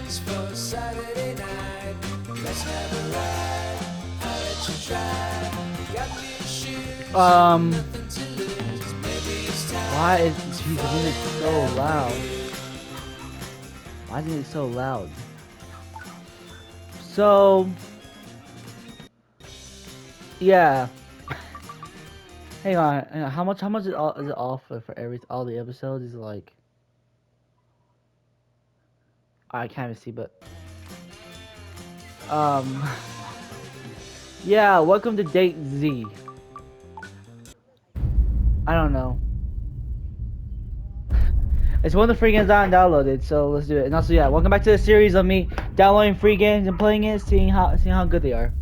plans for Saturday night. Let's have a ride. I'll let you try. Got new shoes. Nothing to lose. Maybe it's time. Why is the music so loud? Why is it so loud? So yeah. Hang on. How much is it off for all the episodes? Is it like I can't even see, but um yeah. Welcome to Date Z. I don't know. It's one of the free games I downloaded, so let's do it. And also, yeah, welcome back to the series of me downloading free games and playing it, seeing how good they are.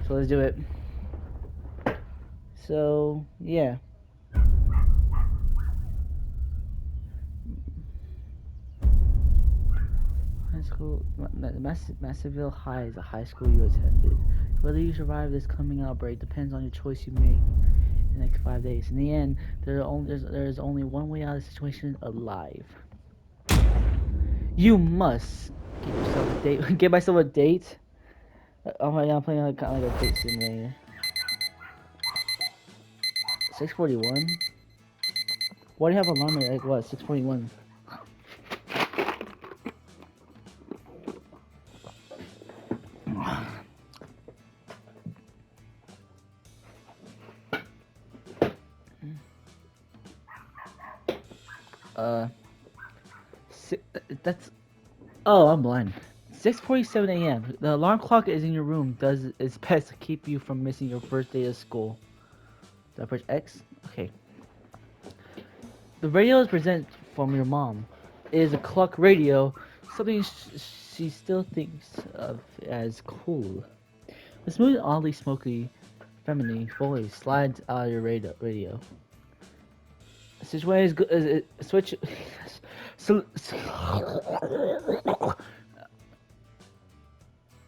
So let's do it. So yeah. High school, Massville High is a high school you attended. Whether you survive this coming outbreak depends on your choice you make in the next 5 days. In the end, there is only one way out of the situation: alive. You must get yourself a date. Get myself a date. Oh my god, I'm playing kind of like a date simulator. 6:41. Why do you have alarm at like what? 6:41. Uh, that's. Oh, I'm blind. 6:47 a.m. The alarm clock is in your room. Does its best to keep you from missing your first day of school. Do I push X? Okay. The radio is presented from your mom. It is a clock radio, something she still thinks of as cool. The smooth, oddly smoky, feminine voice slides out of your radio. Situation is good. Switch. So,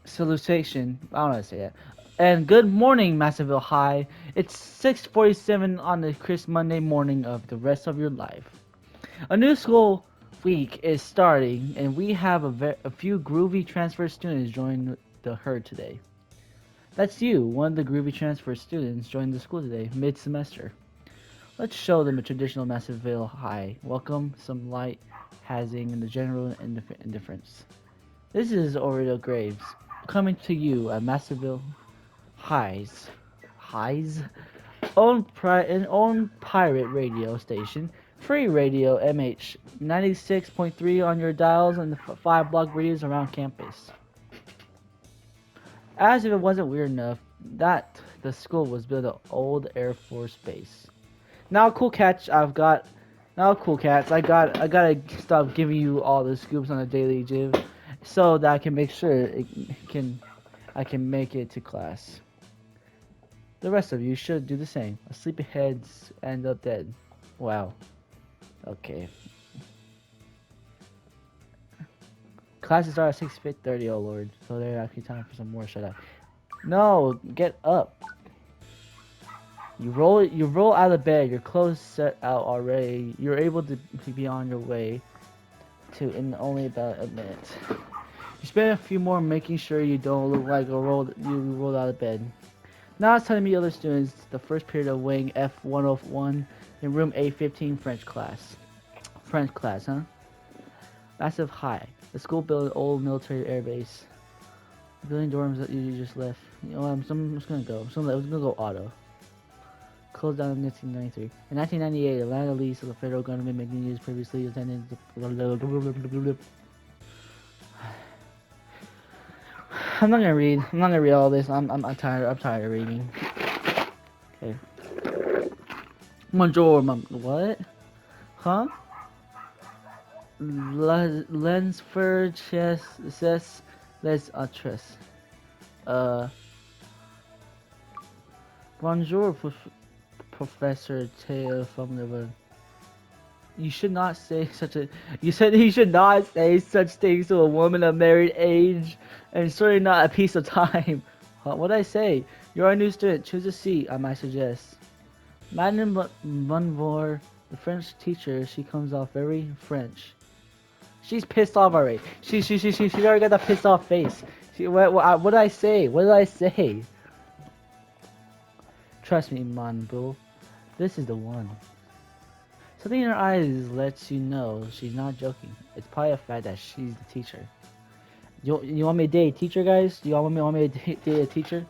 salutation. I don't know how to say that. And good morning, Massville High. It's 6:47 on the crisp Monday morning of the rest of your life. A new school week is starting, and we have a few groovy transfer students join the herd today. That's you, one of the groovy transfer students joined the school today, mid-semester. Let's show them a traditional Massville High. Welcome, some light hazing, and the general indifference. This is Oreo Graves, coming to you at Massville High's own pirate radio station, Free Radio MH 96.3 on your dials and the 5 block radius around campus. As if it wasn't weird enough that the school was built at old Air Force Base. Now, cool cats, I gotta stop giving you all the scoops on a daily jiv, so that I can make sure I can make it to class. The rest of you should do the same. Sleepyheads end up dead. Wow. Okay. Classes are at 6:30. Oh lord. So there's actually time for some more. Shut up. No, get up. You roll out of bed. Your clothes set out already. You're able to be on your way to in only about a minute. You spend a few more making sure you don't look like you rolled out of bed. Now it's time to meet other students. The first period of Wing F101 in room A15 French class. French class, huh? Massive High. The school built an old military air base. The building dorms that you just left. You know, I'm just gonna go. I'm gonna go auto. Closed down in 1993. In 1998, the land lease of the federal government making use previously attended. I'm not gonna read. I'm not gonna read all this. I'm tired. I'm tired of reading. Okay. Bonjour, what? Huh? Lensford says les autres. Bonjour, Professor Taylor from the. You should not say such a. You said you should not say such things to a woman of married age, and certainly not a piece of time. What did I say? You're a new student. Choose a seat. I might suggest. Madame Bonvour, the French teacher. She comes off very French. She's pissed off already. She already got that pissed off face. What did I say? What did I say? Trust me, man, bro. This is the one. Something in her eyes lets you know she's not joking. It's probably a fact that she's the teacher. You want me to date a teacher, guys? Do y'all want me to date a teacher?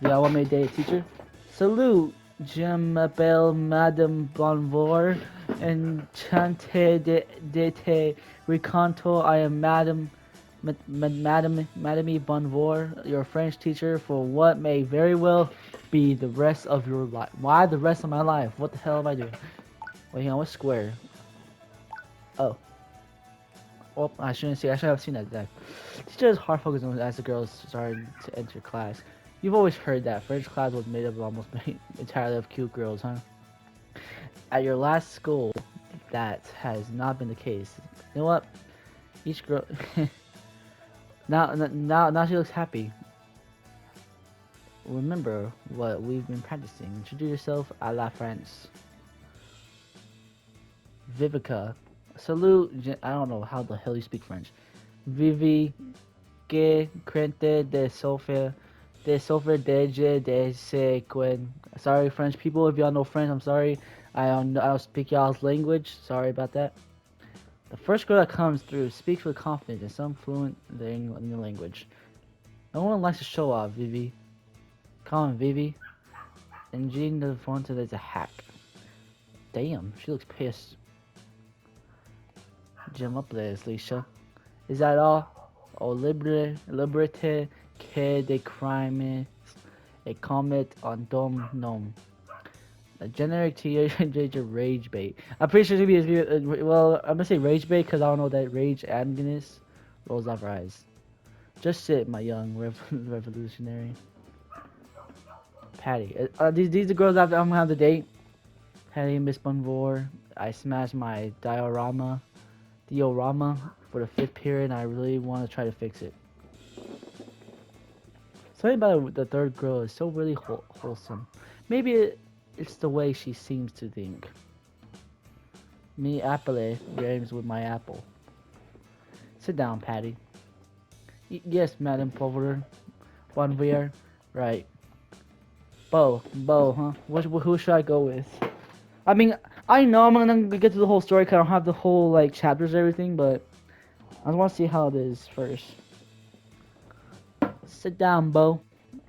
Do y'all want me to date a teacher? Salute, je m'appelle Madame Bonjour, and chante de te recanto. I am Madame Bonjour, your French teacher for what may very well be the rest of your life. Why the rest of my life? What the hell am I doing? Wait, hang on, what's square? Oh. Oh, I shouldn't say. I should have seen that. Teacher is hard focused on as the girls started to enter class. You've always heard that French class was made up of almost entirely of cute girls, huh? At your last school, that has not been the case. You know what? Each girl. Now she looks happy. Remember what we've been practicing. Introduce yourself à la France. Vivica. Salute. I don't know how the hell you speak French. Vivi. Que crente de Sofia. De Sofia de Sequen. Sorry, French people. If y'all know French, I'm sorry. I don't speak y'all's language. Sorry about that. The first girl that comes through speaks with confidence and some fluent in the language. No one likes to show off, Vivi. Call him Vivi. And Jean the front there's a hack. Damn, she looks pissed. Jim up there, Alicia. Is that all? Oh, liberté que des crimes et commet on dom nom. A generic teenager rage bait. I'm pretty sure it's gonna be well, I'm gonna say rage bait because I don't know that rage antagonist rolls off her eyes. Just sit, my young revolutionary. Patty. Are these the girls I'm gonna have to date? Patty and Miss Bonjour. I smashed my diorama for the 5th period and I really want to try to fix it. Something about the third girl is so really wholesome. Maybe it's the way she seems to think. Me apple rhymes with my apple. Sit down, Patty. Yes, Madame Bonjour. Bonjour. Right. Bo, huh? Who should I go with? I mean, I know I'm gonna get to the whole story because I don't have the whole, like, chapters and everything, but I just want to see how it is first. Sit down, Bo.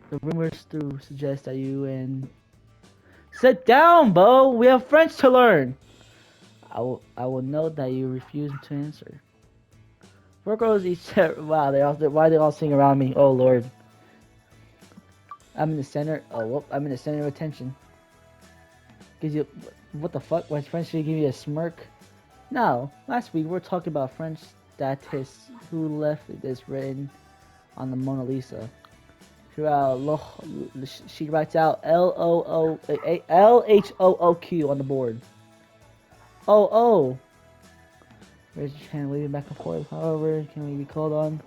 The rumors do suggest that you and... Sit down, Bo! We have French to learn! I will note that you refuse to answer. Four girls each... Wow, why they all sing around me? Oh, Lord. I'm in the center... Oh, whoop, I'm in the center of attention. Gives you... What the fuck? Why French should give you a smirk? No. Last week we were talking about French statists who left this written on the Mona Lisa. She writes out LHOOQ on the board. Oh. Raise your hand, waving back and forth. However, can we be called on?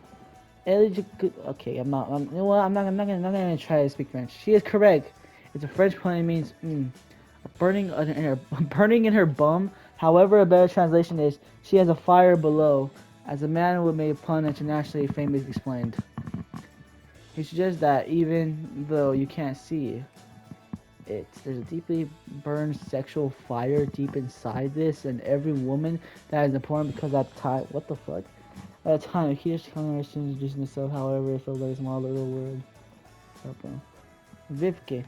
Okay, you know what? I'm not gonna try to speak French. She is correct. It's a French pun. It means burning in her bum. However, a better translation is she has a fire below. As a man would make a pun internationally famous explained. He suggests that even though you can't see it, there's a deeply burned sexual fire deep inside this, and every woman that is important because at the time, what the fuck? At the time, he just kind of introducing himself. However, it feels like a small little word. Okay. Vivke,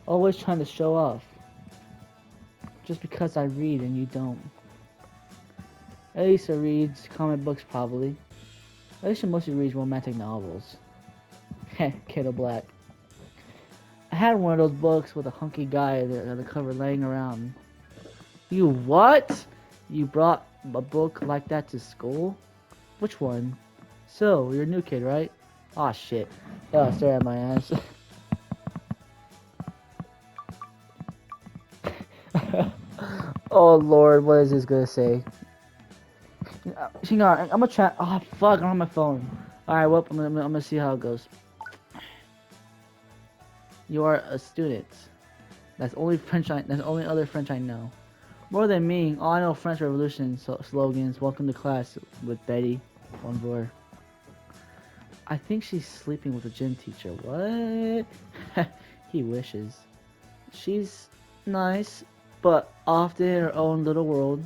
always trying to show off. Just because I read and you don't. Elisa reads comic books probably. Alicia mostly reads romantic novels. Heh, Kiddo Black. I had one of those books with a hunky guy on the cover laying around. You what? You brought a book like that to school? Which one? So, you're a new kid, right? Aw, shit. Oh, stare at my ass. Oh, Lord, what is this gonna say? Hang on, I'm gonna try. Oh fuck, I'm on my phone. Alright, well, I'm gonna see how it goes. You are a student. That's only other French I know. More than me, all I know French Revolution slogans. Welcome to class with Betty. Bonjour. I think she's sleeping with a gym teacher. What? He wishes. She's nice, but often in her own little world,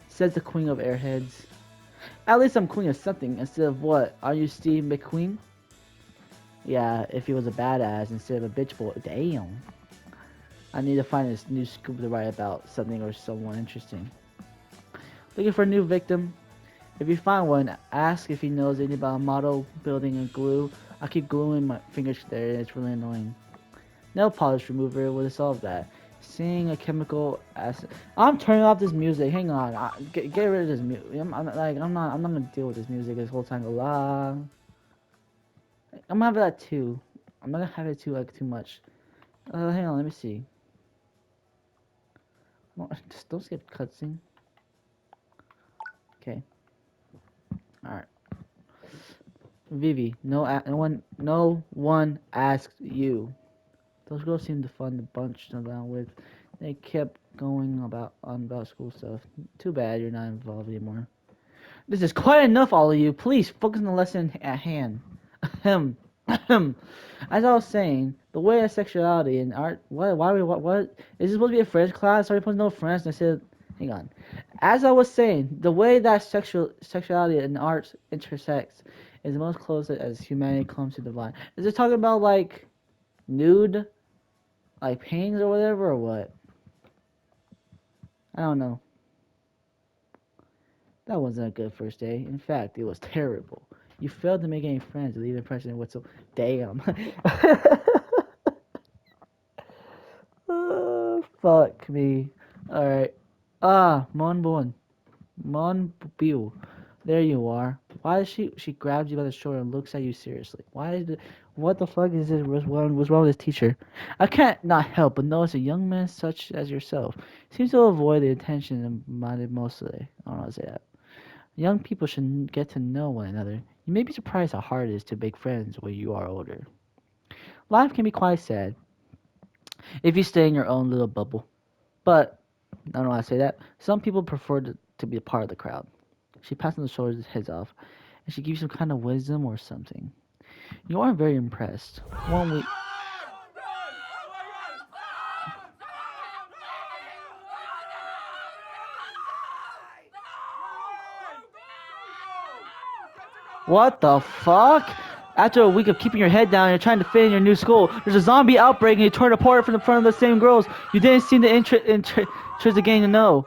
says the Queen of Airheads. At least I'm queen of something instead of what? Are you Steve McQueen? Yeah, if he was a badass instead of a bitch boy. Damn. I need to find this new scoop to write about something or someone interesting. Looking for a new victim. If you find one, ask if he knows anything about model building and glue. I keep gluing my fingers there and it's really annoying. Nail polish remover would have solved that. Seeing a chemical acid. I'm turning off this music. Hang on. Get rid of this music. I'm not gonna deal with this music this whole time. I'm gonna have that too. I'm not gonna have it too too much. Hang on. Let me see. Just don't skip cutscene. Okay. All right. Vivi, no one asked you. Those girls seemed to fun to bunch around with. They kept going about school stuff. Too bad you're not involved anymore. This is quite enough, all of you. Please focus on the lesson at hand. Ahem. Ahem. As I was saying, the way of sexuality and art. What? Is this supposed to be a French class? Are you supposed to know French? And I said, hang on. As I was saying, the way that sexuality and art intersects is the most close as humanity comes to divine. Is it talking about like nude, like paintings or whatever, or what? I don't know. That wasn't a good first day. In fact, it was terrible. You failed to make any friends, leave impression whatsoever. Damn. Fuck me. Alright. Mon Bon. Mon Biu. There you are. Why is she grabs you by the shoulder and looks at you seriously? What the fuck is this? What's wrong with this teacher? I can't not help but notice a young man such as yourself seems to avoid the attention and minded mostly. I don't know how to say that. Young people should get to know one another. You may be surprised how hard it is to make friends when you are older. Life can be quite sad if you stay in your own little bubble. But, I don't know how to say that. Some people prefer to be a part of the crowd. She pats on the shoulders, heads off, and she gives you some kind of wisdom or something. You aren't very impressed. One week. What the fuck? After a week of keeping your head down and you're trying to fit in your new school, there's a zombie outbreak and you torn apart from the front of the same girls. You didn't seem to interest the gang to know.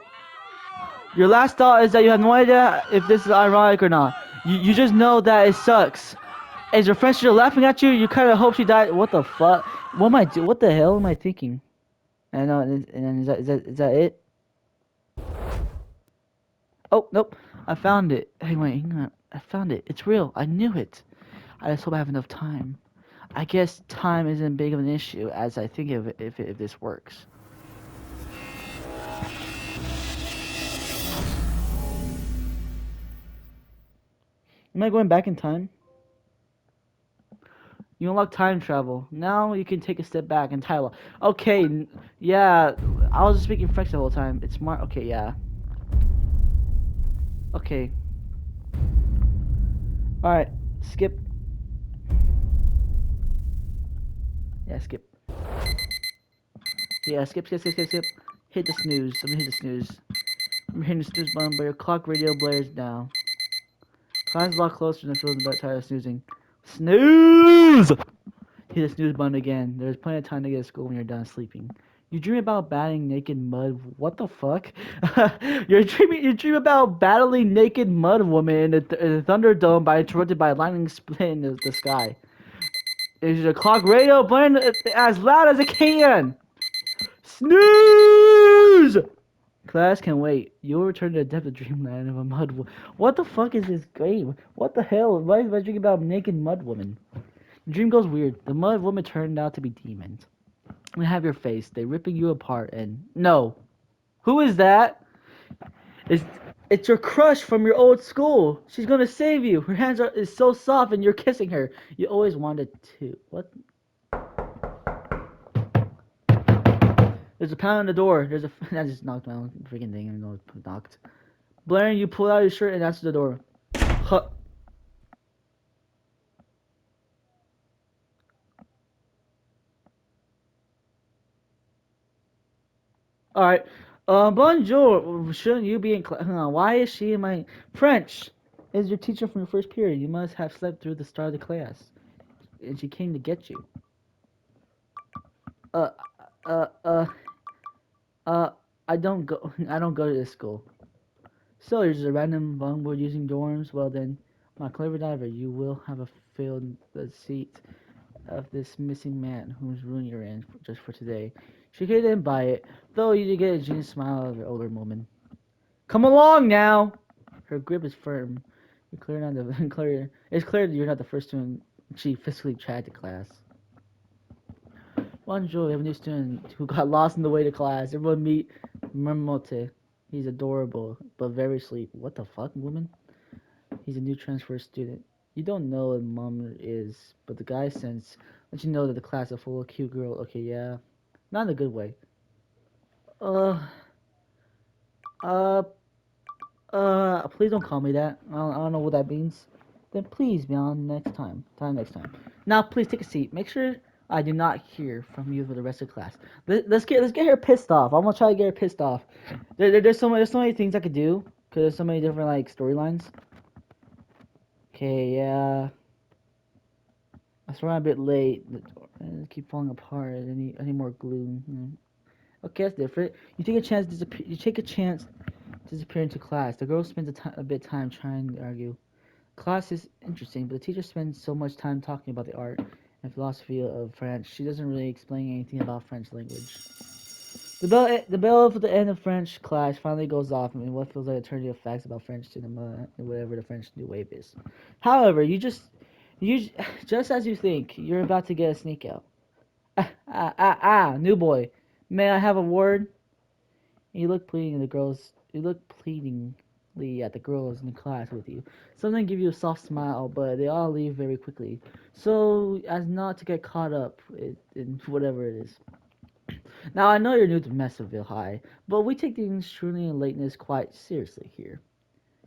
Your last thought is that you have no idea if this is ironic or not. You just know that it sucks. As your friends are laughing at you, you kind of hope she died. What the fuck? What am I do? What the hell am I thinking? And then is that it? Oh nope, I found it. Hey wait, hang on. I found it. It's real. I knew it. I just hope I have enough time. I guess time isn't big of an issue as I think of it if this works. Am I going back in time? You unlock time travel. Now you can take a step back and Tyler. Okay, yeah. I was speaking French the whole time. It's smart. Okay, yeah. Okay. Alright, skip. Yeah, skip. Yeah, skip. Hit the snooze. I'm gonna hit the snooze. I'm hitting the snooze button, but your clock radio blares now. Climb's a lot closer than feels about tired of snoozing. Snooze! Hit the snooze button again. There's plenty of time to get to school when you're done sleeping. You dream about battling naked mud. What the fuck? You dream about battling naked mud woman in the Thunderdome by interrupted by a lightning split in the sky. Is the clock radio playing as loud as it can? Snooze! Class can wait. You'll return to the depth of dreamland of a mud. What the fuck is this game? What the hell? Why is I dreaming about naked mud woman? The dream goes weird. The mud woman turned out to be demons. We have your face. They're ripping you apart and no. Who is that? It's your crush from your old school. She's gonna save you. Her hands is so soft and you're kissing her. You always wanted to. What? There's a pound on the door. There's a. I just knocked my own freaking thing and know it knocked. Blaring, you pull out your shirt and answer the door. Huh. All right. Bonjour. Shouldn't you be in class? Why is she in my French? Is your teacher from your first period? You must have slept through the start of the class, and she came to get you. Uh, uh, uh, uh. I don't go. I don't go to this school. So you're just a random bumboard using dorms. Well then, my clever diver, you will have a filled the seat of this missing man whose room you're in just for today. She didn't buy it, though you did get a genius smile of the older woman. Come along now! Her grip is firm. You're clear not the clear. It's clear that you're not the first student she physically tried to class. Bonjour, we have a new student who got lost in the way to class. Everyone meet Mermote. He's adorable, but very sweet. What the fuck, woman? He's a new transfer student. You don't know what mom is, but the guy sense let you know that the class is full of cute girl. Okay, yeah. Not in a good way. Uh, uh, please don't call me that. I don't know what that means. Then please be on next time. Next time. Now, please take a seat. Make sure I do not hear from you for the rest of the class. Let's get her pissed off. I'm gonna try to get her pissed off. There's so many things I could do because there's so many different like storylines. Okay, yeah. I swear I'm a bit late. Keep falling apart. I need more glue. Okay, that's different. You take a chance. You take a chance to disappear into class. The girl spends a bit of time trying to argue. Class is interesting, but the teacher spends so much time talking about the art and philosophy of French. She doesn't really explain anything about French language. The bell for the end of French class finally goes off in what feels like an eternity of facts about French cinema and whatever the French New Wave is. However, you just as you think, you're about to get a sneak out. New boy, may I have a word? You look pleadingly at the girls in the class with you. Some of them give you a soft smile, but they all leave very quickly, so as not to get caught up in whatever it is. Now I know you're new to Massville High, but we take the extremely and lateness quite seriously here.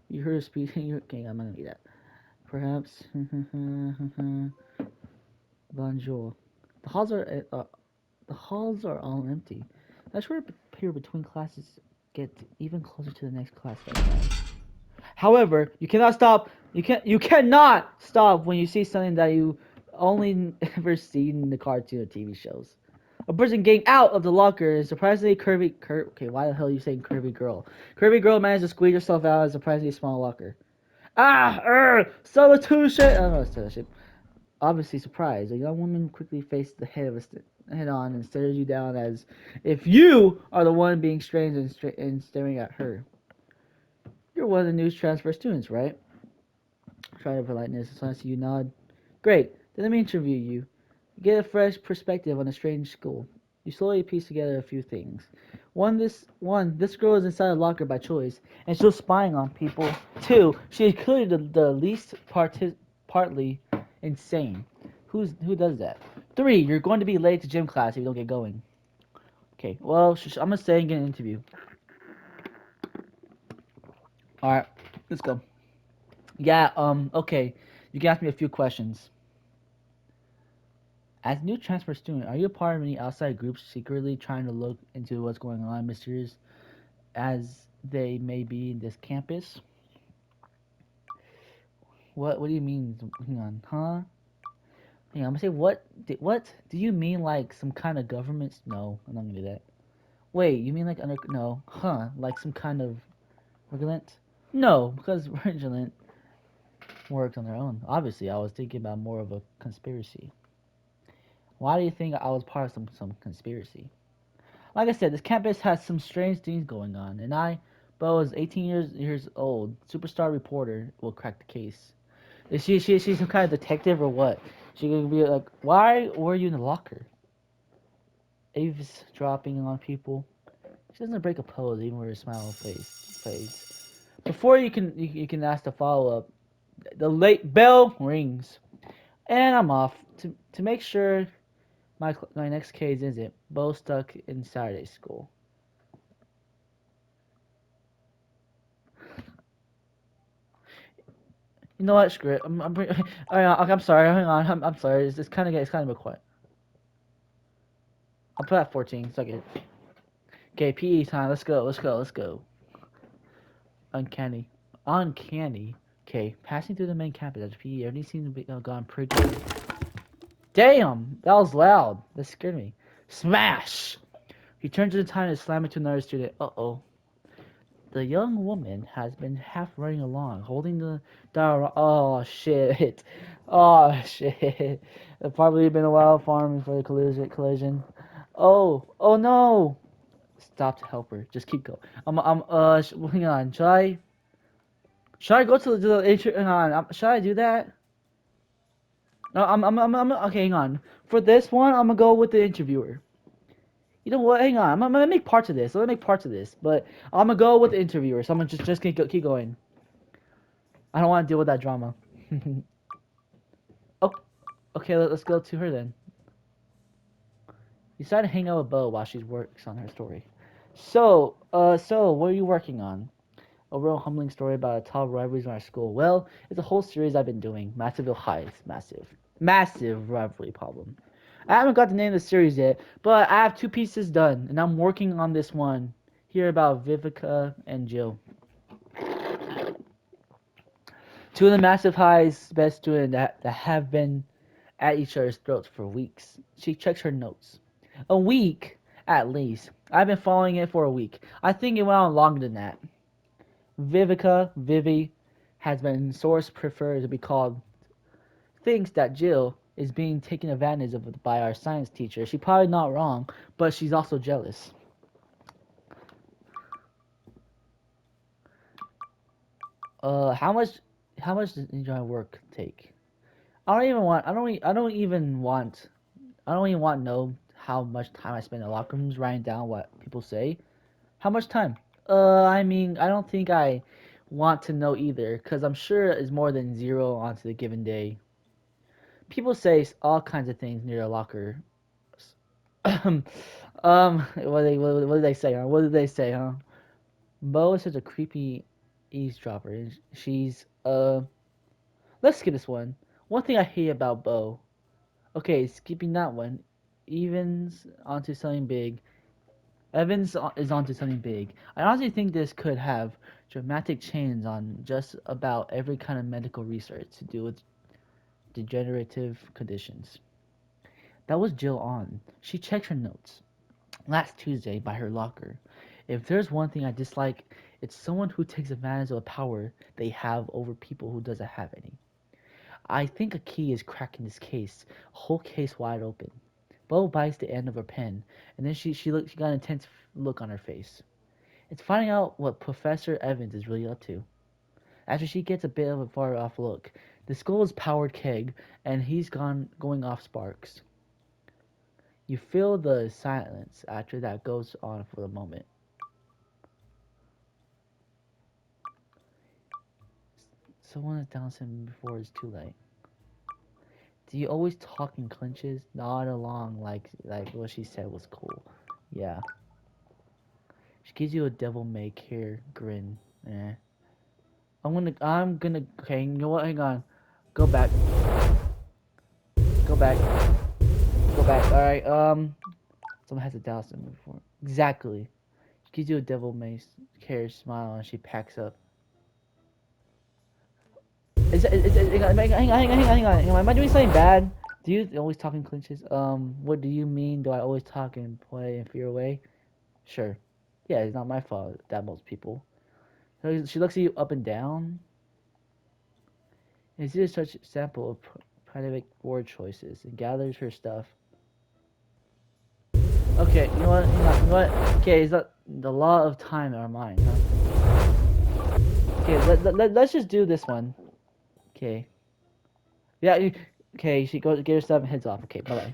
You heard her speaking. Okay, I'm not gonna do that. Perhaps. Bonjour. The halls are the halls are all empty. That's where here between classes get even closer to the next class right now. However, you cannot stop when you see something that you only ever seen in the cartoon or TV shows. A person getting out of the locker is surprisingly okay, why the hell are you saying curvy girl? Curvy girl managed to squeeze herself out of a surprisingly small locker. Solitude. I don't know, solitude. Obviously surprised, a young woman quickly faced the head on and stared you down as if you are the one being strange and staring at her. You're one of the news transfer students, right? Try to politeness, as long as you nod. Great, then let me interview you. Get a fresh perspective on a strange school. You slowly piece together a few things. This girl is inside a locker by choice, and she's spying on people. Two, she is clearly the least partly insane. Who does that? Three, you're going to be late to gym class if you don't get going. Okay, well, I'm gonna stay and get an interview. All right, let's go. Yeah, okay. You can ask me a few questions. As a new transfer student, are you a part of any outside groups secretly trying to look into what's going on, mysterious as they may be in this campus? What do you mean? Hang on, huh? Hang on, I'm gonna say what? Do you mean like some kind of government? No, I'm not gonna do that. Wait, you mean like under no, huh? Like some kind of vigilant? No, because vigilant works on their own. Obviously, I was thinking about more of a conspiracy. Why do you think I was part of some conspiracy? Like I said, this campus has some strange things going on, and but I was 18 years old, superstar reporter, will crack the case. Is she some kind of detective or what? She could be like, why were you in the locker? Aves dropping on people. She doesn't break a pose even with her smile face. Before you can ask the follow up, the late bell rings, and I'm off to make sure my next case is it. Bo stuck in Saturday school. You know what? Screw it. I'm sorry. Hang on. I'm sorry. It's kind of a quiet. I'll put at 14. So I get. Okay, PE time. Let's go. Let's go. Let's go. Uncanny. Uncanny. Okay, passing through the main campus after PE. Everything seems to be gone pretty good. Damn, that was loud. That scared me. Smash! He turns to the time and slams into another student. Uh-oh. The young woman has been half running along, holding the dial. Oh shit! Oh shit! It's probably been a while farming for the collision. Oh no! Stop to help her. Just keep going. Hang on. Should I go to the hang on? Should I do that? No, okay. Hang on. For this one, I'm gonna go with the interviewer. You know what? Hang on. I'm gonna make parts of this. Let me make parts of this, but I'm gonna go with the interviewer. So I'm gonna just keep going. I don't want to deal with that drama. Oh, okay. Let's go to her then. You decided to hang out with Bo while she works on her story. So what are you working on? A real humbling story about a top rivalries in our school. Well, it's a whole series I've been doing. Massville Heights, massive rivalry problem. I haven't got the name of the series yet, but I have two pieces done, and I'm working on this one. Hear about Vivica and Jill. Two of the Massive High's best students that have been at each other's throats for weeks. She checks her notes. A week, at least. I've been following it for a week. I think it went on longer than that. Vivi, has been source preferred to be called, thinks that Jill is being taken advantage of by our science teacher. She's probably not wrong, but she's also jealous. How much does enjoy work take? I don't even want to know how much time I spend in locker rooms writing down what people say. How much time? I mean, I don't think I want to know either, because I'm sure it's more than zero onto the given day. People say all kinds of things near a locker. What did they say? Huh? What did they say? Huh? Bo is such a creepy eavesdropper. She's Let's skip this one. One thing I hate about Bo. Okay, skipping that one. Evans onto something big. Is onto something big. I honestly think this could have dramatic change on just about every kind of medical research to do with degenerative conditions. That was Jill on. She checked her notes last Tuesday by her locker. If there's one thing I dislike, it's someone who takes advantage of the power they have over people who doesn't have any. I think a key is cracking this case, whole case wide open. Bo bites the end of her pen, and then she got an intense look on her face. It's finding out what Professor Evans is really up to. After she gets a bit of a far off look, the skull is powered keg, and he's gone going off sparks. You feel the silence after that goes on for the moment. Someone is down him before it's too late. Do you always talk in clinches? Nod along like what she said was cool. Yeah. She gives you a devil may care grin. Eh. Okay, you know what? Hang on. Go back. Go back. Go back. Alright, someone has a douse him before. Exactly. She gives you a devil may care smile and she packs up. Hang on. Am I doing something bad? Do you always talk in clinches? What do you mean? Do I always talk and play and fear away? Sure. Yeah, it's not my fault that most people. So she looks at you up and down. And sees such sample of private word choices and gathers her stuff. Okay, you know what? Hang on. You know what? Okay, is that the law of time in our mind, huh? Okay, let's just do this one. Okay. Yeah, okay, she goes get her stuff and heads off. Okay, bye bye.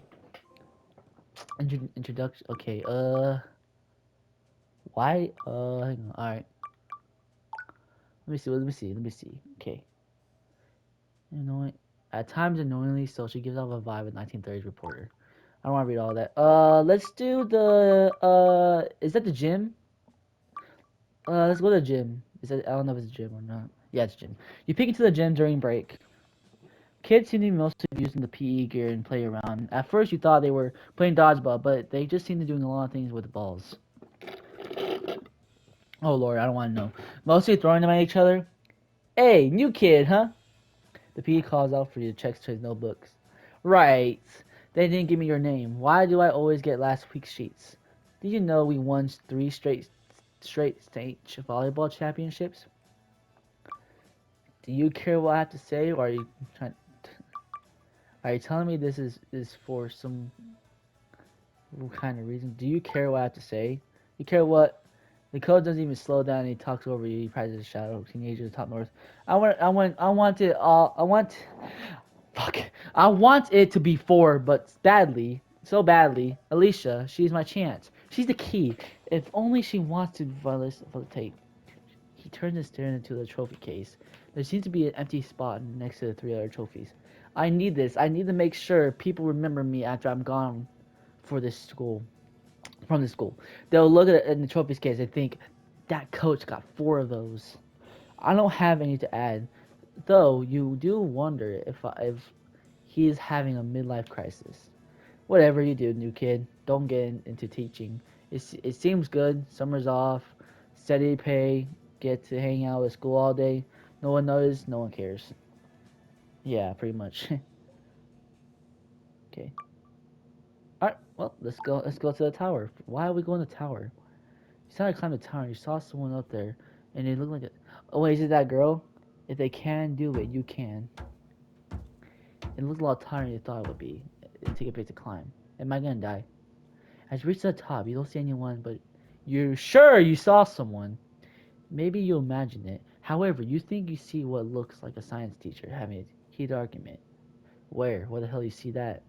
Introduction. Okay, why? Hang on. Alright. Let me see. Okay. You know what? At times annoyingly so, she gives off a vibe of 1930s reporter. I don't want to read all that. Let's do the is that the gym? Let's go to the gym. Is that, I don't know if it's a gym or not. Yeah, it's a gym. You pick into the gym during break. Kids seem to be mostly using the PE gear and play around. At first, you thought they were playing dodgeball, but they just seem to be doing a lot of things with the balls. Oh lord, I don't want to know. Mostly throwing them at each other. Hey, new kid, huh? The PE calls out for you, checks his notebooks. Right. They didn't give me your name. Why do I always get last week's sheets? Did you know we won three straight state volleyball championships? Do you care what I have to say, or trying? Are you telling me this is for some kind of reason? Do you care what I have to say? You care what? The code doesn't even slow down and he talks over you. He practices a shadow teenager top north. I want it all. Fuck. I want it to be four, but badly. So badly. Alicia, she's my chance. She's the key. If only she wants to validate. He turns and stares into the trophy case. There seems to be an empty spot next to the three other trophies. I need this. I need to make sure people remember me after I'm gone for this school. From the school. They'll look at it in the trophies case and think, that coach got four of those. I don't have any to add. Though you do wonder if he is having a midlife crisis. Whatever you do, new kid, don't get into teaching. It seems good. Summer's off, steady pay, get to hang out at school all day. No one knows, no one cares. Yeah, pretty much. Okay. All right. Well, let's go. Let's go to the tower. Why are we going to the tower? You started to climb the tower. You saw someone up there, and it looked like it. Oh wait, is it that girl? If they can do it, you can. It looked a lot taller than you thought it would be. Take a bit to climb. Am I gonna die? As you reach the top, you don't see anyone, but you're sure you saw someone. Maybe you imagine it. However, you think you see what looks like a science teacher having a heated argument. Where? Where the hell you see that?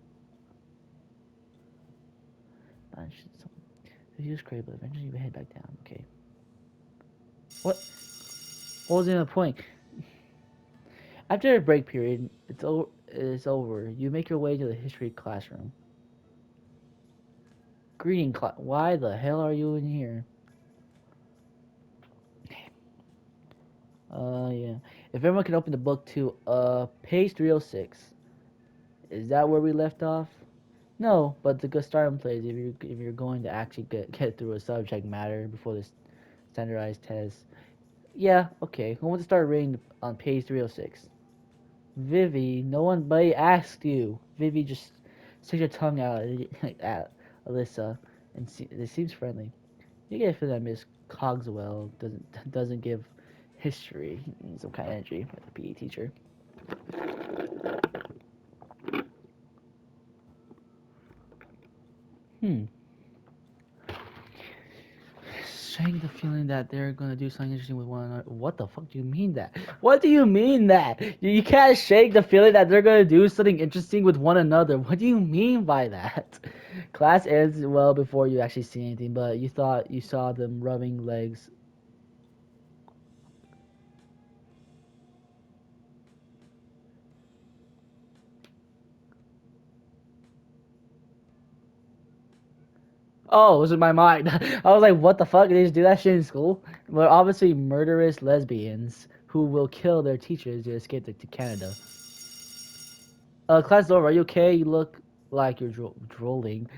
You just great, but eventually you head back down. Okay. What? What was the point? After a break period, it's over. You make your way to the history classroom. Greeting class. Why the hell are you in here? Yeah. If everyone can open the book to page 306. Is that where we left off? No, but the good starting place if you're going to actually get through a subject matter before this standardized test. Yeah, okay. Who wants to start reading on page 306? Vivi, no one but asked you. Vivi just sticks your tongue out at Alyssa, and it seems friendly. You get a feeling that Miss Cogswell doesn't give history some kind of energy for the PE teacher. Hmm. Showing the feeling that they're gonna do something interesting with one another. What the fuck do you mean that? What do you mean that? You can't shake the feeling that they're gonna do something interesting with one another. What do you mean by that? Class ends well before you actually see anything, but you thought you saw them rubbing legs. Oh, it was in my mind. I was like, what the fuck? They just do that shit in school? But obviously murderous lesbians who will kill their teachers to escape to Canada. Class over. Are you okay? You look like you're drooling.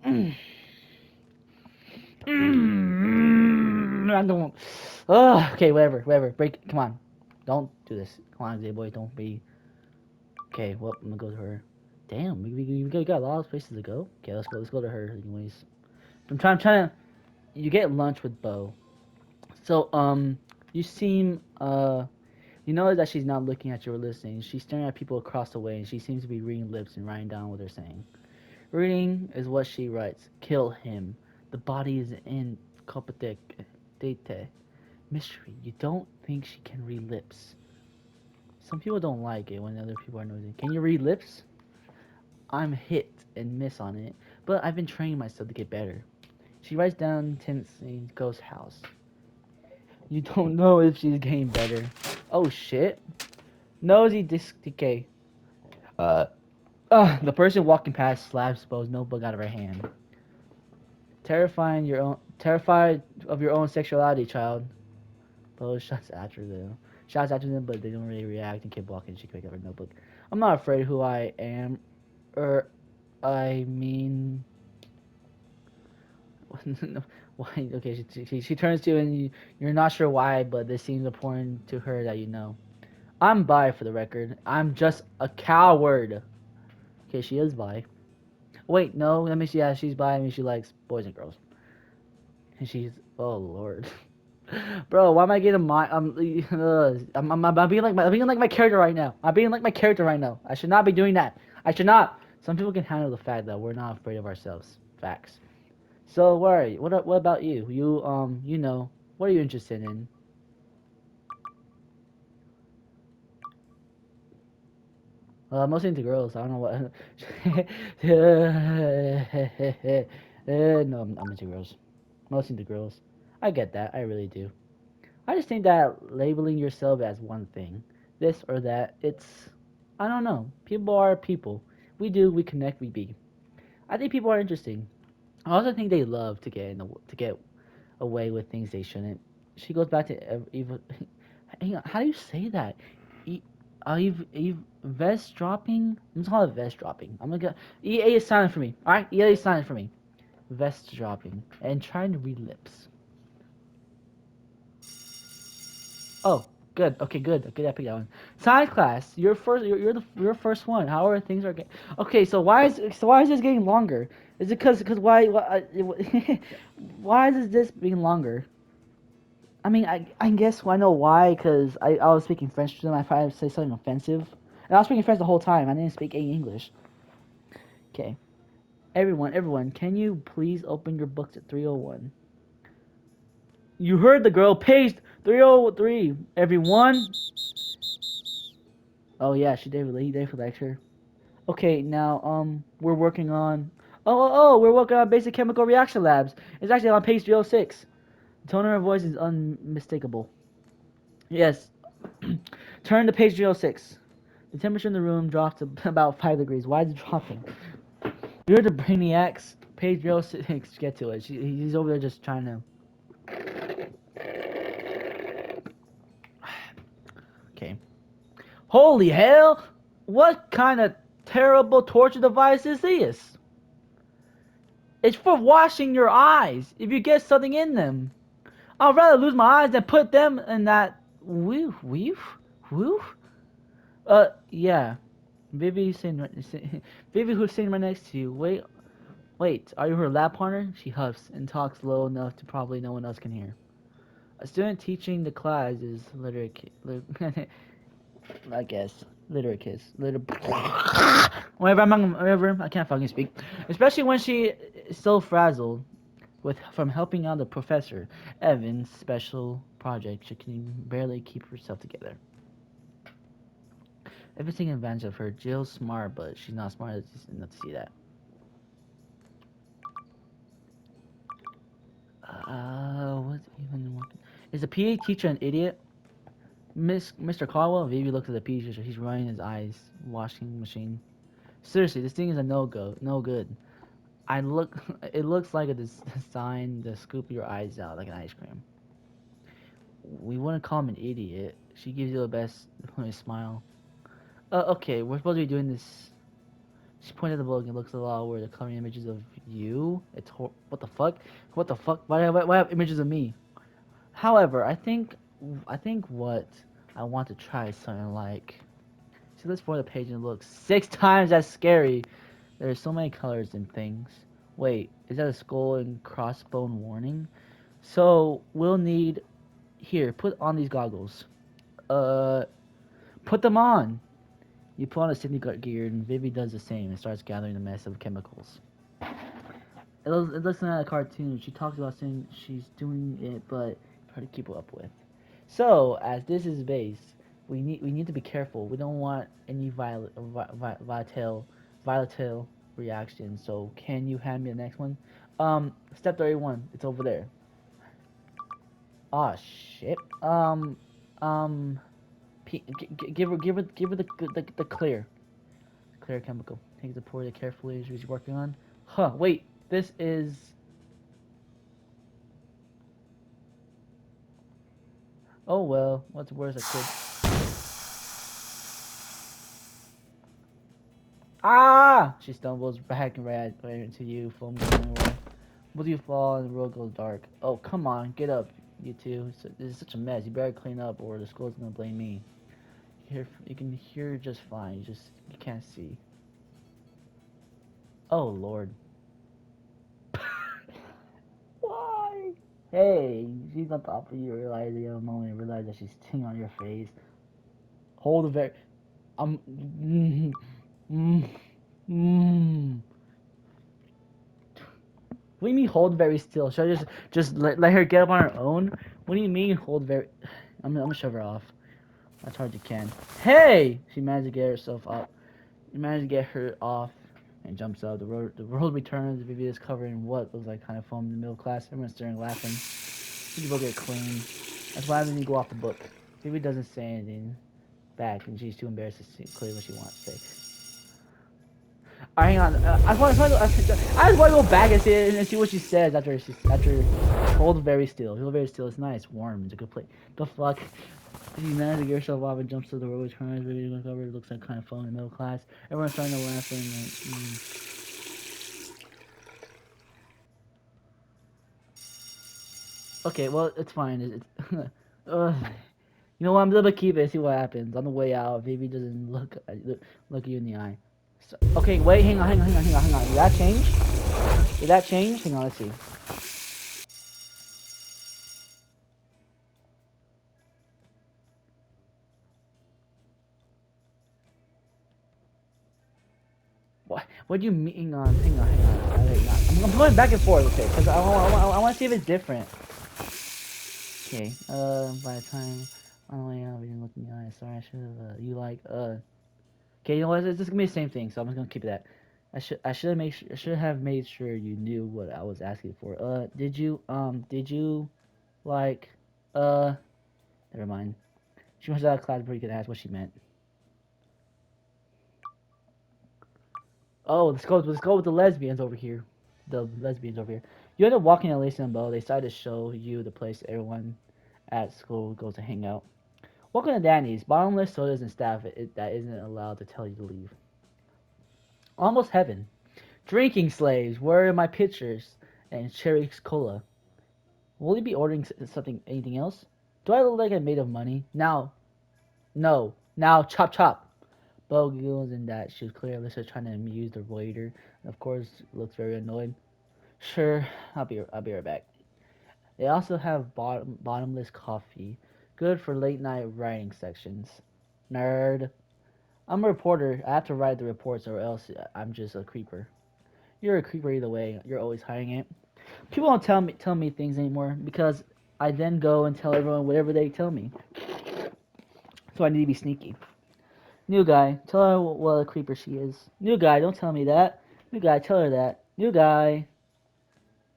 I don't. Ugh, okay, whatever. Break. Come on. Don't do this. Come on, Z boy. Don't be. Okay, well, I'm gonna go to her. Damn, we got a lot of places to go. Okay, let's go. Let's go to her. Anyways, I'm trying to. You get lunch with Bo. So, you seem, you know that she's not looking at you or listening. She's staring at people across the way, and she seems to be reading lips and writing down what they're saying. Reading is what she writes. Kill him. The body is in Copatec. Date. Mystery. You don't think she can read lips. Some people don't like it when other people are noisy. Can you read lips? I'm hit and miss on it, but I've been training myself to get better. She writes down Tennessee Ghost House. You don't know if she's getting better. Oh shit. Nosy disc decay. Uh, the person walking past slaps Bo's notebook out of her hand. Terrified of your own sexuality, child. Bo shouts after them. Shouts after them, but they don't really react and keep walking. She picked up her notebook. I'm not afraid who I am, or I mean, why? Okay, she turns to you and you're not sure why, but this seems important to her that you know. I'm bi for the record. I'm just a coward. Okay, she is bi. Wait, no, that means yeah, she's bi. I mean, she likes boys and girls. And she's oh lord, bro, why am I getting my I'm being like my character right now. I'm being like my character right now. I should not be doing that. I should not. Some people can handle the fact that we're not afraid of ourselves. Facts. So what are you? What about you? You know, what are you interested in? Mostly into girls. I don't know what. No, I'm into girls. Mostly into girls. I get that. I really do. I just think that labeling yourself as one thing, this or that, I don't know. People are people. We connect, we be. I think people are interesting. I also think they love to get away with things they shouldn't. She goes back to Eva. Hang on, how do you say that? E, vest dropping. I'm gonna call it vest dropping. I'm gonna go. EA is silent for me. All right, EA is silent for me. Vest dropping and trying to read lips. Oh, good. Okay, good. Okay, I picked that one. Science class. You're first. You're first one. How are things are getting? Okay, so why is this getting longer? Is it because why is this being longer? I mean, I guess I know why, because I was speaking French to them. I tried to say something offensive. And I was speaking French the whole time. I didn't speak any English. Okay. Everyone, can you please open your books at 301? You heard the girl. Page 303. Everyone. Oh, yeah, he did for lecture. Okay, now, we're working on... we're working on basic chemical reaction labs. It's actually on page 306. The tone of her voice is unmistakable. Yes. Turn to page 306. The temperature in the room dropped to about 5 degrees. Why is it dropping? You're the brainiacs. Page 306. Get to it. He's over there just trying to... Okay. Holy hell! What kind of terrible torture device is this? It's for washing your eyes if you get something in them. I'd rather lose my eyes than put them in that... Woof? Yeah. Vivi sitting right, Vivi who's sitting right next to you. Wait, are you her lab partner? She huffs and talks low enough to probably no one else can hear. A student teaching the class is I guess literate whatever. I can't fucking speak. Especially when she is so frazzled from helping out the professor. Evan's special project. She can barely keep herself together. Evan's taking advantage of her. Jill's smart, but she's not smart enough to see that. What's even working? Is the PA teacher an idiot? Mr. Caldwell? Vivi looks at the PA teacher. He's running his eyes. Washing machine. Seriously, this thing is a no-go. No good. It looks like a design to scoop your eyes out like an ice cream. We wouldn't call him an idiot. She gives you the best smile. Okay, we're supposed to be doing this. She pointed at the book and looks at the wall where the coloring images of you. What the fuck? What the fuck? Why have images of me? However, I think what I want to try is something like. See, let's forward the page and it looks 6 times as scary. There's so many colors and things. Wait, is that a skull and crossbone warning? So we'll need here. Put on these goggles. Uh, put them on. You put on a safety gear, and Vivi does the same and starts gathering the mess of chemicals. It looks like a cartoon. She talks about saying she's doing it, but hard to keep up with. So, as this is base, we need to be careful. We don't want any volatile reaction. So, can you hand me the next one? Step 31. It's over there. Oh shit. Give her the clear chemical. Take the pour it carefully as she's working on. Huh. Wait. This is. Oh well. What's worse? I could. Ah! She stumbles back and right into you, foam going away. Both of you fall and the road goes dark. Oh come on, get up, you two. This is such a mess. You better clean up, or the school's gonna blame me. You can hear just fine. You can't see. Oh lord. Why? Hey, she's on top of you. Realize the other moment. Realize that she's sitting on your face. Hold the very. I'm. Mm, mm, mm. What do you mean hold very still? Should I just let her get up on her own? What do you mean hold very? I'm gonna shove her off. That's hard you can. Hey! She managed to get herself up. You managed to get her off and jumps up. The road returns. Vivi is covered in what looks like kind of foam in the middle class. Everyone's staring, laughing. Vivi will get clean. That's why when you go off the book. Vivi doesn't say anything back, and she's too embarrassed to see clearly what she wants to say. Alright, hang on. I just want to go back and see what she says after hold very still. Hold very still. It's nice, warm. It's a good place. The fuck. She managed to get herself off and jumps to the road, turns, ready to cover. It looks like kind of fun in the middle class. Everyone's starting to laugh and okay, well, it's fine. Uh, you know what? I'm gonna keep it. See what happens on the way out. If Vivi doesn't look you in the eye. So, okay, wait. Hang on. Did that change? Did that change? Hang on. Let's see. What? What do you mean? Hang on. I'm going back and forth. Okay, because I want to see if it's different. Okay. By the time on the way out, we didn't look in the eye. Sorry, I should have. You like. Okay, you know what? It's just gonna be the same thing, so I'm just gonna keep that. I should have made sure you knew what I was asking for. Did you like, uh, never mind. She was out of class before you could ask what she meant. Oh, let's go with the lesbians over here. The lesbians over here. You end up walking at Lacey and Bo. They decided to show you the place everyone at school goes to hang out. Welcome to Danny's. Bottomless sodas and staff that isn't allowed to tell you to leave. Almost heaven. Drinking slaves. Where are my pitchers? And cherry cola. Will you be ordering anything else? Do I look like I'm made of money? Now, no. Now, chop chop. Bo giggles in that she was clearly just trying to amuse the waiter. And of course, looks very annoyed. Sure, I'll be right back. They also have bottomless coffee, good for late night writing sections. Nerd. I'm a reporter. I have to write the reports, or else I'm just a creeper. You're a creeper either way. You're always hiding it. People don't tell me things anymore because I then go and tell everyone whatever they tell me. So I need to be sneaky. New guy, tell her what a creeper she is. New guy, don't tell me that. New guy, tell her that. New guy.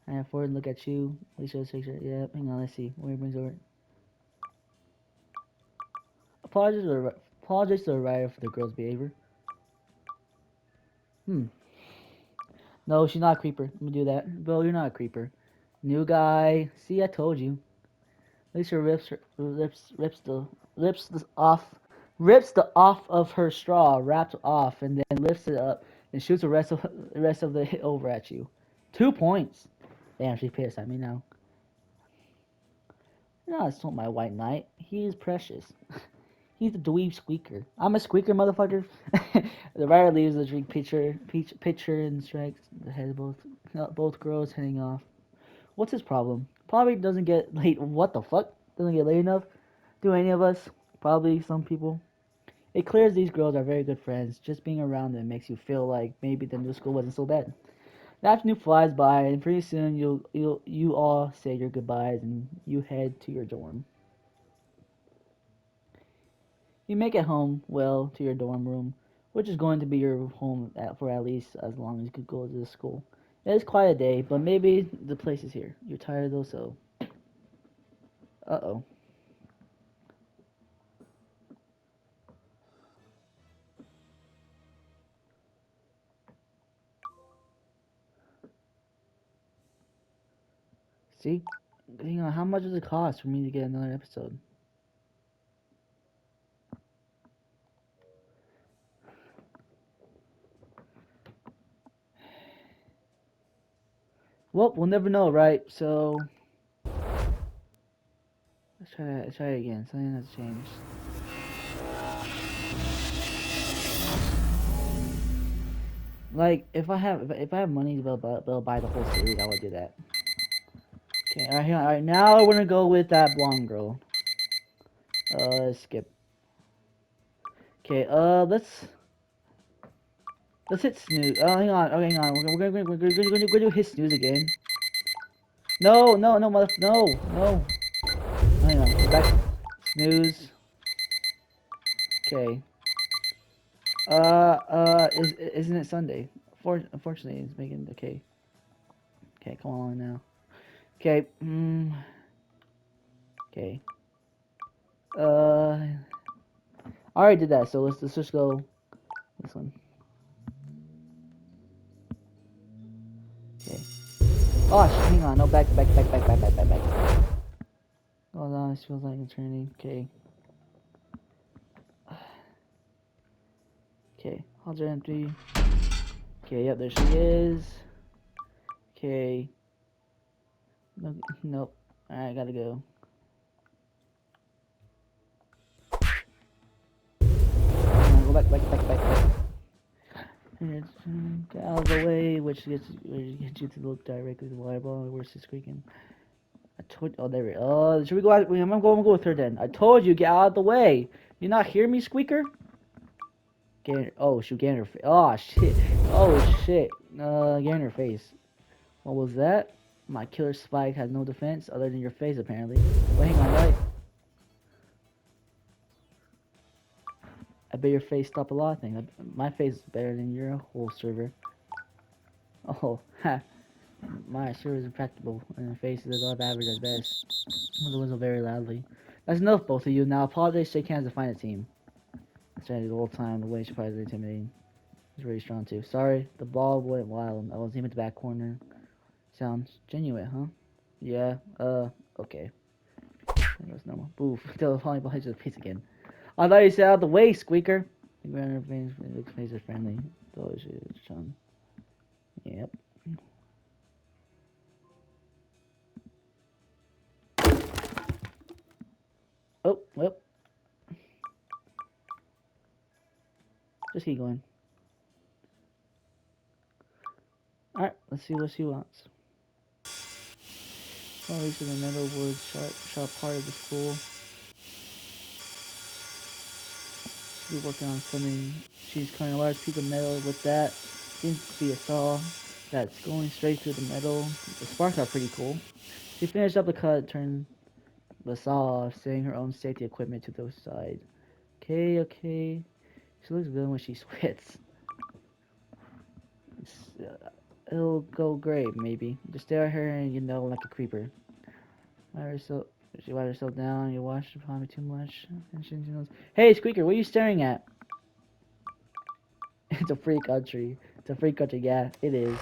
I have forward and look at you. Alicia shakes her. Yeah, hang on, let's see. Where he brings over. Apologies to the writer for the girl's behavior. Hmm. No, she's not a creeper. I'm gonna do that. Bill, you're not a creeper. New guy. See, I told you. Lisa rips the off rips the off of her straw, wraps off, and then lifts it up and shoots the rest of the hit over at you. 2 points. Damn, she's pissed at me now. No, it's not my white knight. He is precious. He's the dweeb squeaker. I'm a squeaker, motherfucker. The writer leaves the drink pitcher and strikes the head of both girls heading off. What's his problem? Probably doesn't get late. What the fuck? Doesn't get late enough? Do any of us? Probably some people. It clears these girls are very good friends. Just being around them makes you feel like maybe the new school wasn't so bad. The afternoon flies by, and pretty soon you all say your goodbyes and you head to your dorm. You make it home, well, to your dorm room, which is going to be your home for at least as long as you could go to the school. It is quite a day, but maybe the place is here. You're tired though, so Uh-oh. See? Hang on, how much does it cost for me to get another episode? Well, we'll never know, right? So let's try it again. Something has changed. Like, if I have money to buy the whole series, I would do that. Okay, alright, hang on. Alright, now we're gonna go with that blonde girl. Skip. Okay, let's hit snooze. Oh, hang on. Oh, hang on. We're gonna do hit snooze again. No, no, no, no, no. Hang on. Go back. Snooze. Okay. Isn't it Sunday? Unfortunately, it's making okay. Okay, come on now. Okay. Okay. I already did that, so let's just go this one. Okay. Oh, hang on. No, back. Hold on, this feels like it's turning. Okay. Okay, odds are empty. Okay, yep, there she is. Okay. No, nope. Alright, gotta go. Go back. Get out of the way, which gets you to look directly at the water ball. Where's this squeaking? I told. Oh, there we go. Oh, should we go out? I'm gonna go with her then. I told you, get out of the way. You not hear me, squeaker? Get. Oh, shoot, get in her face. Oh shit. Oh shit. Get in her face. What was that? My killer spike has no defense other than your face, apparently. Wait, hang on, right? I bet your face stop a lot of things. My face is better than your whole server. Oh, ha. My server is impractical, and the face is above average at best. The whistle very loudly. That's enough, both of you. Now apologize, shake hands, and find a team. I tried the whole time. The way she probably is intimidating. It's really strong too. Sorry, the ball went wild. I was aiming at the back corner. Sounds genuine, huh? Yeah. Okay. That's normal. Boof. Tell the volleyball to the piece again. I thought you said out of the way, squeaker. The face is friendly. Though it's strong. Yep. Oh, well. Just keep going. Alright, let's see what she wants. Well, at least in the middle wood, sharp part of the school. She's working on something. She's cutting a large piece of metal with that. Seems to be a saw that's going straight through the metal. The sparks are pretty cool. She finished up the cut, turned the saw off, setting her own safety equipment to the side. Okay. She looks good when she sweats. It'll go great, maybe. Just stare at her and you know, like a creeper. She wiped herself down. You watched her probably too much. And she knows. Hey, Squeaker, what are you staring at? It's a free country. It's a free country. Yeah, it is.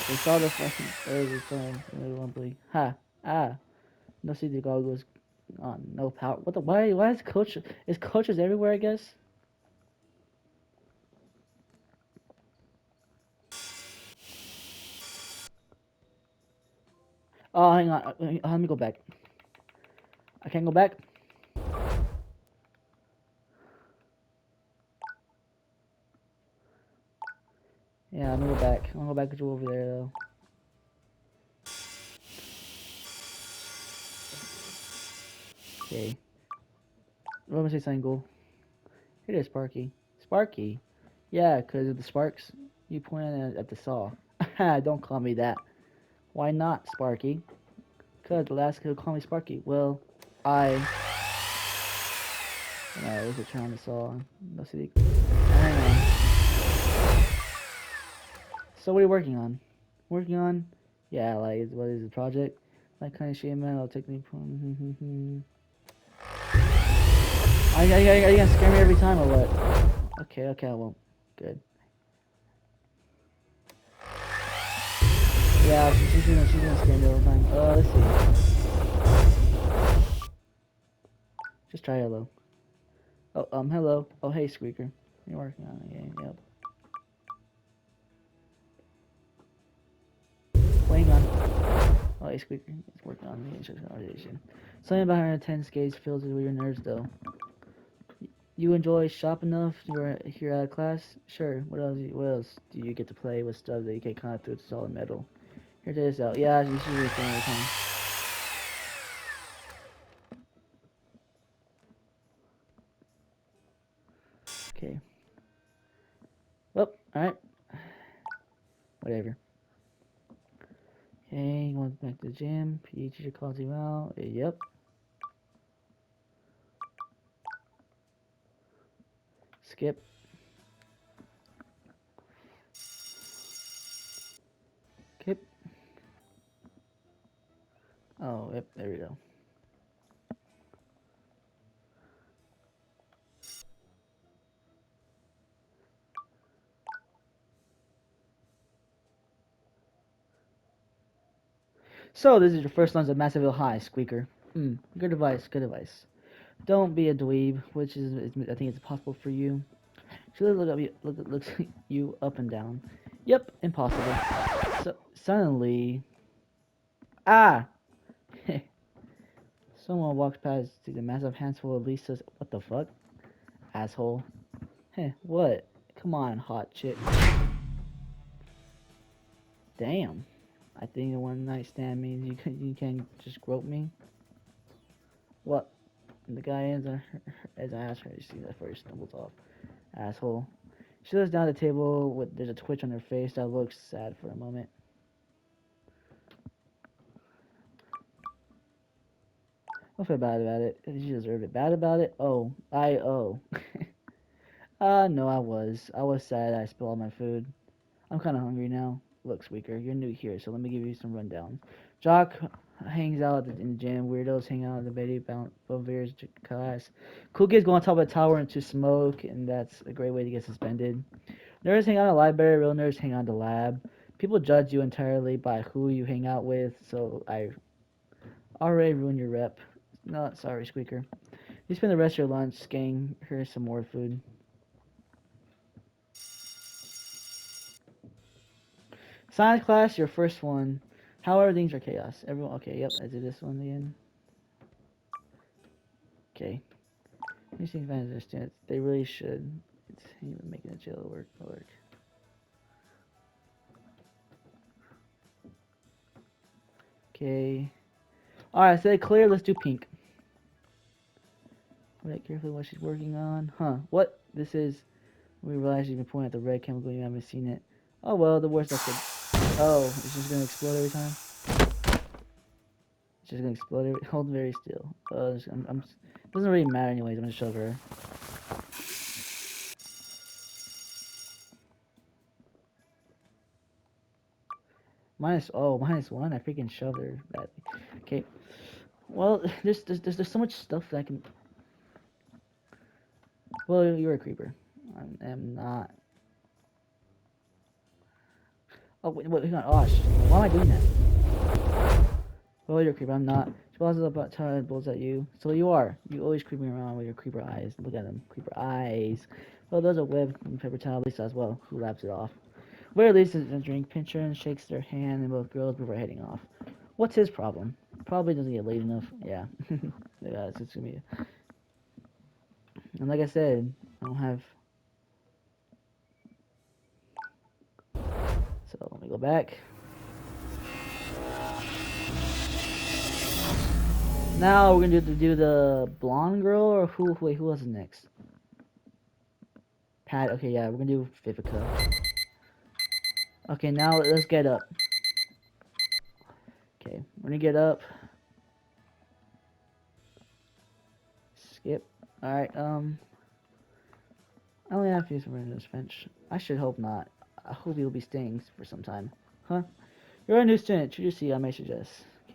They saw the fucking early film. Lumpy. Ha. Ah. No CD goggles. No power. What the? Why is coach? Is coaches everywhere? I guess. Oh, hang on. Let me go back. I can't go back. Yeah, I'm gonna go back. I'm gonna go back to over there though. Okay. Let me say something cool. Here it is, Sparky. Sparky. Yeah, because of the sparks. You pointed at the saw. Don't call me that. Why not, Sparky? Because the last kid called me Sparky. Well, Alright, let's turn on the saw. Let's see. I don't know. So what are you working on? Working on? Yeah, like, what is the project? Like kind of shit, man. I'll take me. Are you gonna scare me every time or what? Okay, okay, I won't. Good. Yeah, she's gonna scare me all the time. Let's see. Just try hello. Oh, hello. Oh, hey, Squeaker. You're working on the game. Yep. Wait, hang on. Oh, hey, Squeaker. It's working on the insurance conversation. Something about her intense gaze fills it with your nerves, though. You enjoy shop enough? You're here out of class? Sure. What else do you get to play with stuff that you can't kind of through solid metal? Here, take this out. Yeah, you should be staying all the time. Okay. Well, alright. Whatever. Okay, going back to the gym. PE teacher calls you out. Yep. Skip. Skip. Oh, yep, there we go. So, this is your first lunch at Massville High, Squeaker. Good advice, good advice. Don't be a dweeb, which I think it's possible for you. She looks you up and down. Yep, impossible. So, suddenly... Ah! Someone walks past, sees a massive handful of Lisa's... What the fuck? Asshole. Heh, what? Come on, hot chick. Damn. I think a one night stand means you can just grope me. What? And the guy as I ask her, she sees that first stumbles off. Asshole. She looks down at the table with there's a twitch on her face that looks sad for a moment. I feel bad about it. She deserved it. Bad about it? Oh, no, I was. I was sad I spilled all my food. I'm kind of hungry now. Look, Squeaker, you're new here, so let me give you some rundown. Jock hangs out in the gym. Weirdos hang out in the Betty Bover's class. Cool kids go on top of a tower into smoke, and that's a great way to get suspended. Nerds hang out in the library. Real nerds hang out in the lab. People judge you entirely by who you hang out with, so I already ruined your rep. No, sorry, Squeaker. You spend the rest of your lunch getting her some more food. Science class, your first one. However, things are chaos. Everyone, okay, yep, I did this one again. Okay. These things I understand. They really should. It's even making a jail work. Okay. Alright, so they clear, let's do pink. Wait carefully what she's working on. Huh. What? This is... We realize she's been pointing at the red chemical, you haven't seen it. Oh well, the worst I could... Oh, it's just gonna explode every time? It's just gonna explode every... Hold very still. It doesn't really matter anyways, I'm gonna shove her. -1. I freaking shoved her badly. Okay. Well, there's so much stuff that I can... Well, you're a creeper. I am not. Oh, wait, hang on. Oh, why am I doing that? Well, you're a creeper. I'm not. She pauses about time and blows at you. So you are. You always creeping around with your creeper eyes. Look at them. Creeper eyes. Well, there's a web and paper towel Lisa as well, who laps it off. Where Lisa a drink pincher and shakes their hand and both girls before heading off. What's his problem? Probably doesn't get laid enough. Yeah. Yeah, it's gonna be... And like I said, I don't have... So let me go back. Now we're gonna do the blonde girl or who? Wait, who was next? Pat. Okay, yeah, we're gonna do Vivica. Okay, now let's get up. Okay, we're gonna get up. Skip. All right. I only have to use some this bench. I should hope not. I hope you'll be staying for some time. Huh? You're a new student. Should you see? I may suggest.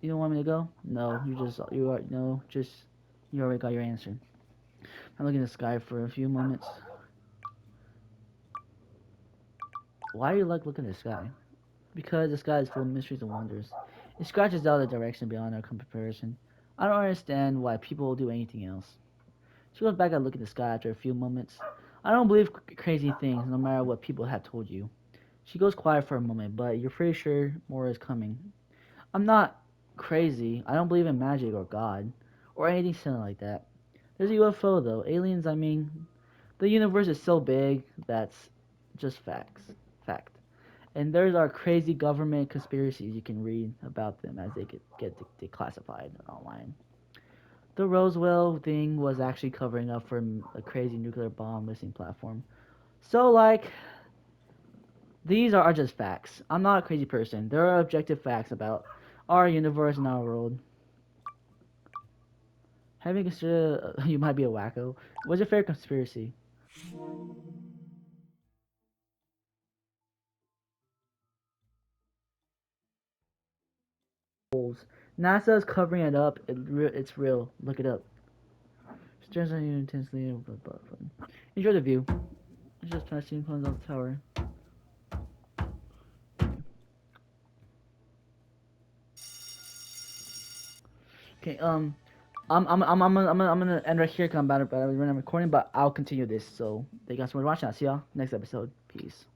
You don't want me to go? No, you are no, just you already got your answer. I'm looking at the sky for a few moments. Why do you like looking at the sky? Because the sky is full of mysteries and wonders. It scratches out the direction beyond our comparison. I don't understand why people will do anything else. She goes back and looks at the sky after a few moments. I don't believe crazy things, no matter what people have told you. She goes quiet for a moment, but you're pretty sure more is coming. I'm not crazy. I don't believe in magic or God or anything silly like that. There's a UFO though. Aliens, I mean, the universe is so big that's just facts. Fact. And there's our crazy government conspiracies. You can read about them as they get declassified online. The Roswell thing was actually covering up for a crazy nuclear bomb missing platform. So, like, these are just facts. I'm not a crazy person. There are objective facts about our universe and our world. Having considered you might be a wacko, what's your favorite conspiracy? Holes. NASA is covering it up. It's real. Look it up. Stares at you intensely. Enjoy the view. It's just passing planes off the tower. Okay. I'm gonna end right here. Cause I'm about to run a recording, but I'll continue this. So thank you guys so much for watching. I'll see y'all next episode. Peace.